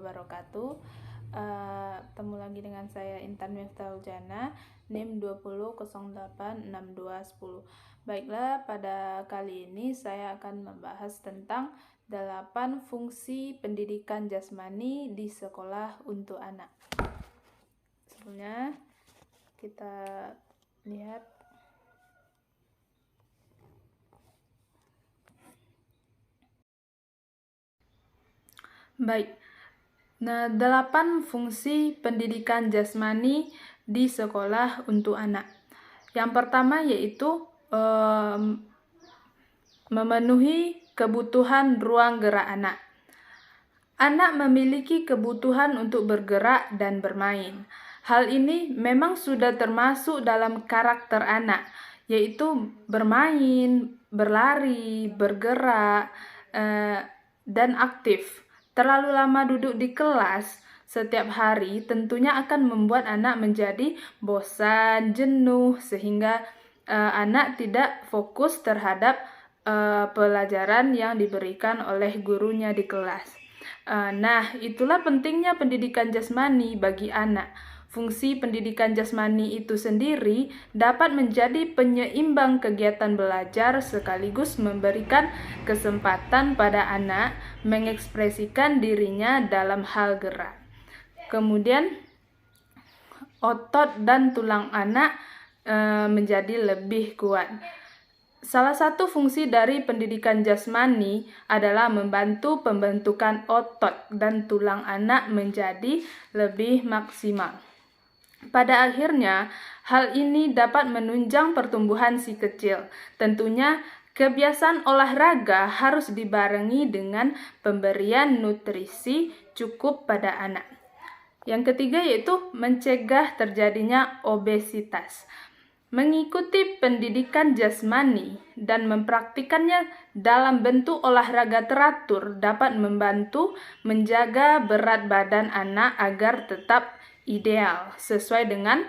wabarakatuh. Ketemu lagi dengan saya Intan Miftahul Jana, NIM 20086210. Baiklah, pada kali ini saya akan membahas tentang 8 fungsi pendidikan jasmani di sekolah untuk anak. Sebelumnya kita lihat baik. Nah, 8 fungsi pendidikan jasmani di sekolah untuk anak. Yang pertama yaitu memenuhi kebutuhan ruang gerak anak. Anak memiliki kebutuhan untuk bergerak dan bermain. Hal ini memang sudah termasuk dalam karakter anak, yaitu bermain, berlari, bergerak, dan aktif. Terlalu lama duduk di kelas setiap hari tentunya akan membuat anak menjadi bosan, jenuh, sehingga anak tidak fokus terhadap pelajaran yang diberikan oleh gurunya di kelas. Nah, itulah pentingnya pendidikan jasmani bagi anak. Fungsi pendidikan jasmani itu sendiri dapat menjadi penyeimbang kegiatan belajar sekaligus memberikan kesempatan pada anak mengekspresikan dirinya dalam hal gerak. Kemudian, otot dan tulang anak menjadi lebih kuat. Salah satu fungsi dari pendidikan jasmani adalah membantu pembentukan otot dan tulang anak menjadi lebih maksimal. Pada akhirnya, hal ini dapat menunjang pertumbuhan si kecil. Tentunya, kebiasaan olahraga harus dibarengi dengan pemberian nutrisi cukup pada anak. Yang ketiga yaitu mencegah terjadinya obesitas. Mengikuti pendidikan jasmani dan mempraktikannya dalam bentuk olahraga teratur dapat membantu menjaga berat badan anak agar tetap ideal sesuai dengan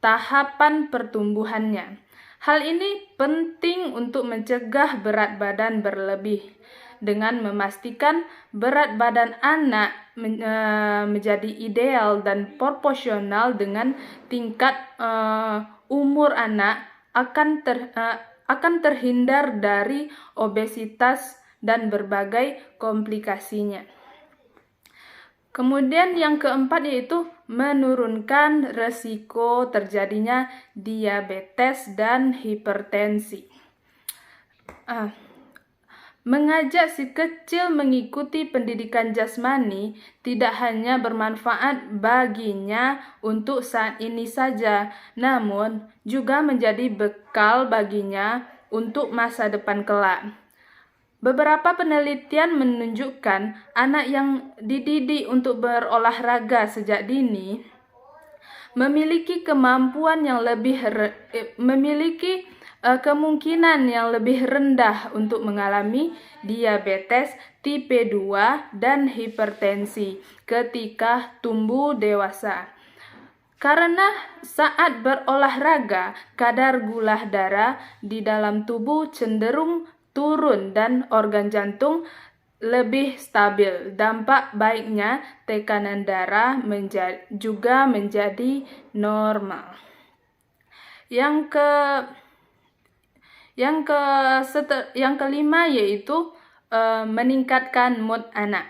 tahapan pertumbuhannya. Hal ini penting untuk mencegah berat badan berlebih dengan memastikan berat badan anak menjadi ideal dan proporsional dengan tingkat umur anak akan terhindar dari obesitas dan berbagai komplikasinya. Kemudian yang keempat yaitu menurunkan resiko terjadinya diabetes dan hipertensi. Mengajak si kecil mengikuti pendidikan jasmani tidak hanya bermanfaat baginya untuk saat ini saja, namun juga menjadi bekal baginya untuk masa depan kelak. Beberapa penelitian menunjukkan anak yang dididik untuk berolahraga sejak dini memiliki kemampuan yang kemungkinan yang lebih rendah untuk mengalami diabetes tipe 2 dan hipertensi ketika tumbuh dewasa. Karena saat berolahraga, kadar gula darah di dalam tubuh cenderung turun dan organ jantung lebih stabil. Dampak baiknya tekanan darah juga menjadi normal. Yang kelima yaitu meningkatkan mood anak.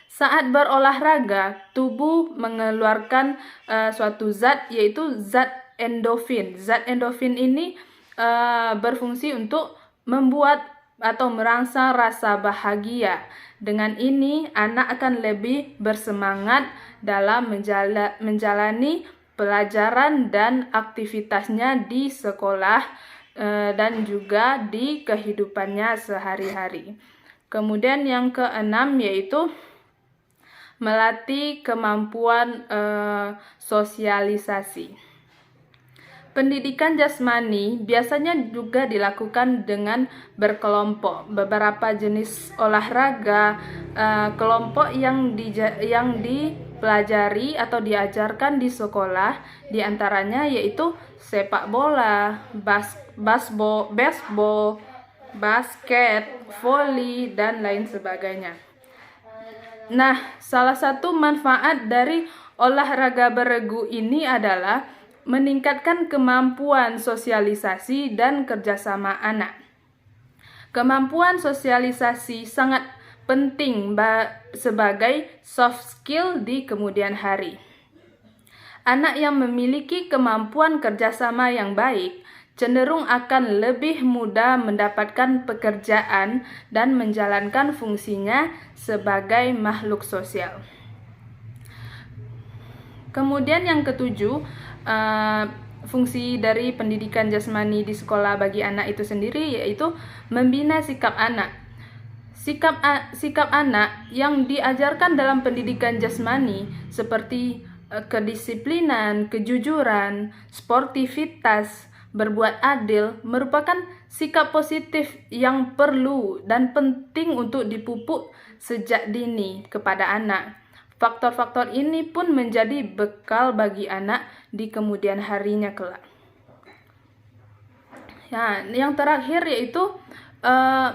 Saat berolahraga, tubuh mengeluarkan suatu zat yaitu zat endorfin. Zat endorfin ini berfungsi untuk membuat atau merangsang rasa bahagia. Dengan ini, anak akan lebih bersemangat dalam menjalani pelajaran dan aktivitasnya di sekolah dan juga di kehidupannya sehari-hari. Kemudian yang keenam yaitu melatih kemampuan sosialisasi. Pendidikan jasmani biasanya juga dilakukan dengan berkelompok. Beberapa jenis olahraga kelompok yang dipelajari atau diajarkan di sekolah diantaranya yaitu sepak bola, baseball, basket, voli, dan lain sebagainya. Nah, salah satu manfaat dari olahraga beregu ini adalah meningkatkan kemampuan sosialisasi dan kerjasama anak. Kemampuan sosialisasi sangat penting sebagai soft skill di kemudian hari. Anak yang memiliki kemampuan kerjasama yang baik cenderung akan lebih mudah mendapatkan pekerjaan dan menjalankan fungsinya sebagai makhluk sosial. Kemudian yang ketujuh, fungsi dari pendidikan jasmani di sekolah bagi anak itu sendiri yaitu membina sikap anak. Sikap anak yang diajarkan dalam pendidikan jasmani seperti kedisiplinan, kejujuran, sportivitas, berbuat adil merupakan sikap positif yang perlu dan penting untuk dipupuk sejak dini kepada anak. Faktor-faktor ini pun menjadi bekal bagi anak di kemudian harinya kelak. Ya, yang terakhir yaitu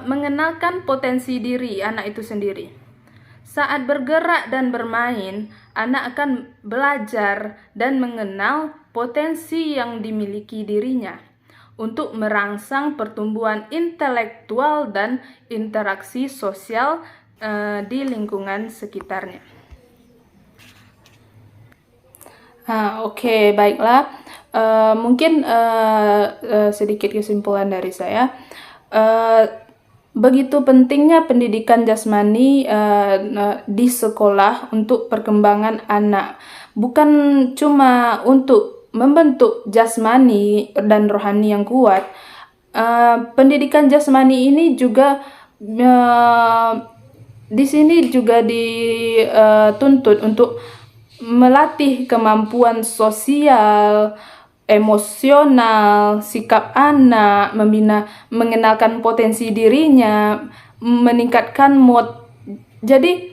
mengenalkan potensi diri anak itu sendiri. Saat bergerak dan bermain, anak akan belajar dan mengenal potensi yang dimiliki dirinya untuk merangsang pertumbuhan intelektual dan interaksi sosial di lingkungan sekitarnya. Oke, baiklah. Mungkin sedikit kesimpulan dari saya. Begitu pentingnya pendidikan jasmani di sekolah untuk perkembangan anak. Bukan cuma untuk membentuk jasmani dan rohani yang kuat. Pendidikan jasmani ini juga di sini juga dituntut untuk melatih kemampuan sosial, emosional, sikap anak, mengenalkan potensi dirinya, meningkatkan mood. Jadi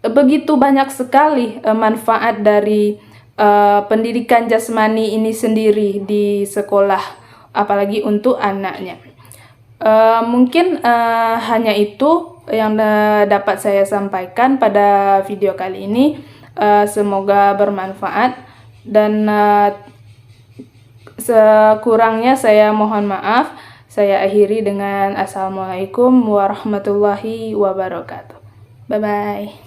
begitu banyak sekali manfaat dari pendidikan jasmani ini sendiri di sekolah, apalagi untuk anaknya. Mungkin hanya itu yang dapat saya sampaikan pada video kali ini. Semoga bermanfaat dan sekurangnya saya mohon maaf. Saya akhiri dengan Assalamualaikum warahmatullahi wabarakatuh. Bye-bye.